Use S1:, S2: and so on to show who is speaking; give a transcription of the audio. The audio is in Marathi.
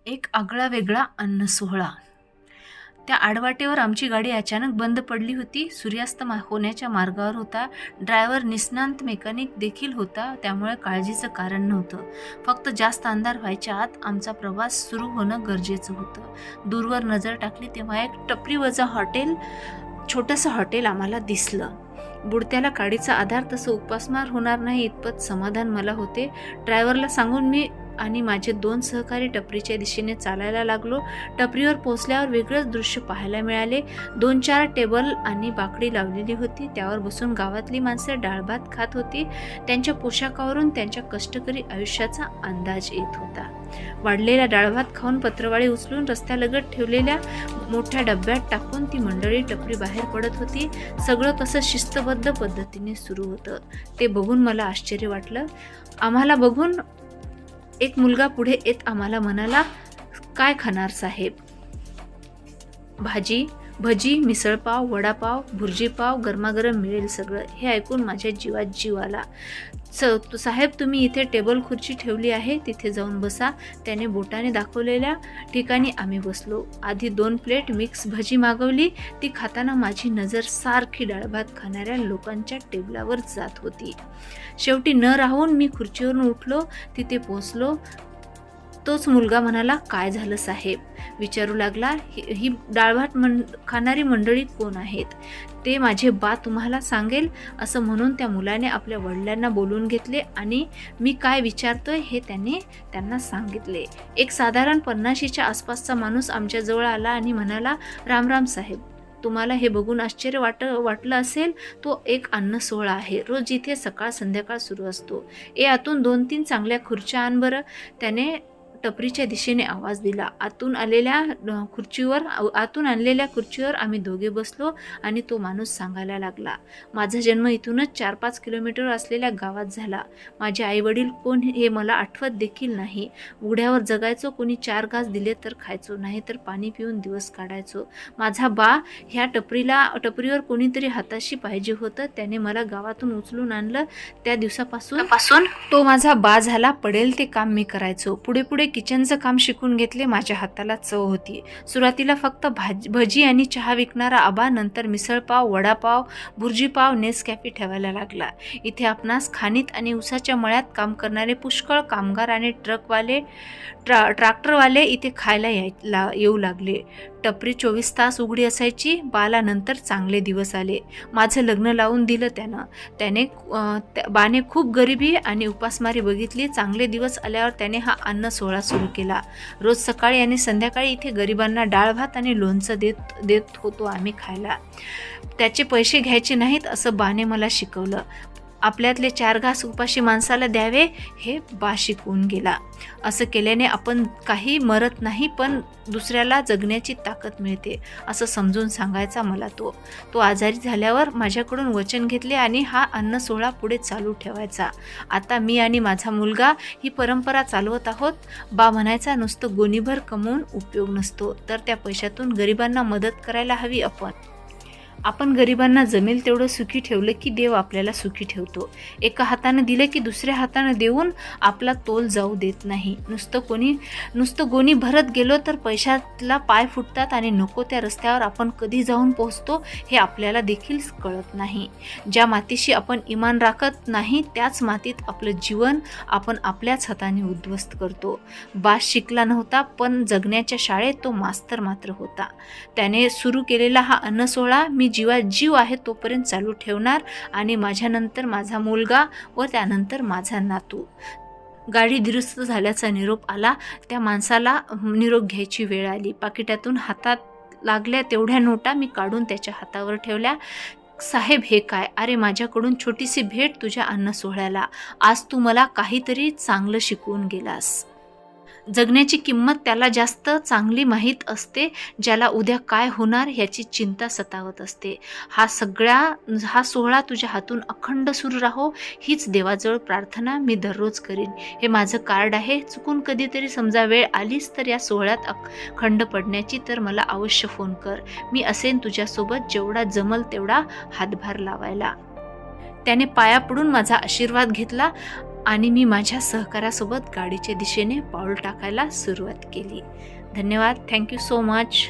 S1: एक आगळा वेगळा अन्न सोहळा. त्या आडवाटेवर आमची गाडी अचानक बंद पडली होती. सूर्यास्त होण्याच्या मार्गावर होता. ड्रायव्हर निष्णात मेकॅनिक देखील होता, त्यामुळे काळजीचं कारण नव्हतं. फक्त जास्त अंधार व्हायच्या आत आमचा प्रवास सुरू होणं गरजेचं होतं. दूरवर नजर टाकली तेव्हा एक टपरीवजा छोटंसं हॉटेल आम्हाला दिसलं. बुडत्याला काडीचा आधार, तसं उपासमार होणार नाही इतपत समाधान मला होते. ड्रायव्हरला सांगून मी आणि माझे 2 सहकारी टपरीच्या दिशेने चालायला लागलो. टपरीवर पोहोचल्यावर वेगळंच दृश्य पाहायला मिळाले. 2-4 टेबल आणि बाकडी लावलेली होती. त्यावर बसून गावातली माणसं डाळभात खात होती. त्यांच्या पोशाखावरून त्यांच्या कष्टकरी आयुष्याचा अंदाज येत होता. वाढलेला डाळभात खाऊन पत्रवाळी उचलून रस्त्यालगत ठेवलेल्या मोठ्या डब्यात टाकून ती मंडळी टपरी बाहेर पडत होती. सगळं कसं शिस्तबद्ध पद्धतीने सुरू होतं ते बघून मला आश्चर्य वाटलं. आम्हाला बघून एक मुलगा पुढे येत आम्हाला म्हणाला, "काय खाणार साहेब?" "भाजी, भजी, मिसळपाव, वडापाव, भुर्जीपाव, गरमागरम मिळेल सगळं." हे ऐकून माझ्या जीवात जीव आला. साहेब, तुम्ही इथे टेबल खुर्ची ठेवली आहे, तिथे जाऊन बसा." त्याने बोटाने दाखवलेल्या ठिकाणी आम्ही बसलो. आधी 2 प्लेट मिक्स भजी मागवली. ती खाताना माझी नजर सारखी डाळभात खाणाऱ्या लोकांच्या टेबलावर जात होती. शेवटी न राहून मी खुर्चीवरून उठलो. तिथे पोचलो. तोच मुलगा म्हणाला, "काय झालं साहेब?" विचारू लागला. ही डाळभात खाणारी मंडळी कोण आहेत ते माझे बा तुम्हाला सांगेल." असं म्हणून त्या मुलाने आपल्या वडिलांना बोलवून घेतले आणि मी काय विचारतोय हे त्यांना सांगितले. एक साधारण 50च्या आसपासचा माणूस आमच्याजवळ आला आणि म्हणाला, "राम साहेब, तुम्हाला हे बघून आश्चर्य वाटलं असेल. तो एक अन्न सोहळा आहे. रोज इथे सकाळ संध्याकाळ सुरू असतो. आतून 2-3 चांगल्या खुर्च्या आण बरं." त्याने टपरीच्या दिशेने आवाज दिला. आतून आणलेल्या खुर्चीवर आम्ही दोघे बसलो आणि तो माणूस सांगायला लागला, "माझा जन्म इथूनच 4-5 किलोमीटर असलेल्या गावात झाला. माझे आईवडील कोण हे मला आठवत देखील नाही. उघड्यावर जगायचो. कोणी 4 घास दिले तर खायचो, नाही तर पाणी पिऊन दिवस काढायचो. माझा बा ह्या टपरीवर कोणीतरी हाताशी पाहिजे होतं. त्याने मला गावातून उचलून आणलं. त्या दिवसापासून तो माझा बा झाला. पडेल ते काम मी करायचो. पुढे किचनचं काम शिकून घेतले. माझ्या हाताला चव होती. सुरुवातीला फक्त भजी आणि चहा विकणारा आबा, नंतर मिसळपाव, वडापाव, भुर्जीपाव, नेसकॅफे ठेवायला लागला. इथे आपणास खाणीत आणि उसाच्या मळ्यात काम करणारे पुष्कळ कामगार आणि ट्रॅक्टरवाले इथे खायला येऊ लागले. टपरी 24 तास उघडी असायची. बाला नंतर चांगले दिवस आले. माझं लग्न लावून दिलं बाने खूप गरिबी आणि उपासमारी बघितली. चांगले दिवस आल्यावर त्याने हा अन्न सोहळा सुरू केला. रोज सकाळी आणि संध्याकाळी इथे गरिबांना डाळ भात आणि लोणचं देत होतो आम्ही खायला. त्याचे पैसे घ्यायचे नाहीत असं बाने मला शिकवलं. आपल्यातले 4 घास उपाशी माणसाला द्यावे हे बा शिकवून गेला. असं केल्याने आपण काही मरत नाही, पण दुसऱ्याला जगण्याची ताकद मिळते असं समजून सांगायचा मला तो आजारी झाल्यावर माझ्याकडून वचन घेतले आणि हा अन्न सोहळा पुढे चालू ठेवायचा. आता मी आणि माझा मुलगा ही परंपरा चालवत आहोत. बा म्हणायचा, "नुसतं गोणीभर कमवून उपयोग नसतो, तर त्या पैशातून गरिबांना मदत करायला हवी. आपण गरिबांना जमेल तेवढं सुखी ठेवलं की देव आपल्याला सुखी ठेवतो. एका हाताने दिले की दुसऱ्या हाताने देऊन आपला तोल जाऊ देत नाही. नुसतं गोणी भरत गेलो तर पैशातला पाय फुटतात आणि नको त्या रस्त्यावर आपण कधी जाऊन पोहोचतो हे आपल्याला देखील कळत नाही. ज्या मातीशी आपण इमान राखत नाही त्याच मातीत आपलं जीवन आपण आपल्याच हाताने उद्ध्वस्त करतो." बास शिकला नव्हता, पण जगण्याच्या शाळेत तो मास्तर मात्र होता. त्याने सुरू केलेला हा अन्न सोहळा मी जीवात जीव आहे तोपर्यंत चालू ठेवणार आणि माझ्यानंतर माझा मुलगा व त्यानंतर माझा नातू. गाडी दुरुस्त झाल्याचा निरोप आला. त्या माणसाला निरोप घ्यायची वेळ आली. पाकिटातून हातात लागल्या तेवढ्या नोटा मी काढून त्याच्या हातावर ठेवल्या. "साहेब, हे काय? अरे, माझ्याकडून छोटीशी भेट तुझ्या अन्न सोहळ्याला. आज तू मला काहीतरी चांगलं शिकवून गेलास." जगण्याची किंमत त्याला जास्त चांगली माहीत असते, ज्याला उद्या काय होणार ह्याची चिंता सतावत असते. हा सोहळा तुझ्या हातून अखंड सुरू राहो हीच देवाजवळ प्रार्थना मी दररोज करीन. हे माझं कार्ड आहे. चुकून कधीतरी समजा वेळ आलीच तर या सोहळ्यात खंड पडण्याची तर मला अवश्य फोन कर. मी असेन तुझ्यासोबत जेवढा जमल तेवढा हातभार लावायला. त्याने पाया पडून माझा आशीर्वाद घेतला. आणि मी माझ्या सहकाऱ्यासोबत गाडीच्या दिशेने पाऊल टाकायला सुरुवात केली. धन्यवाद. Thank you so much.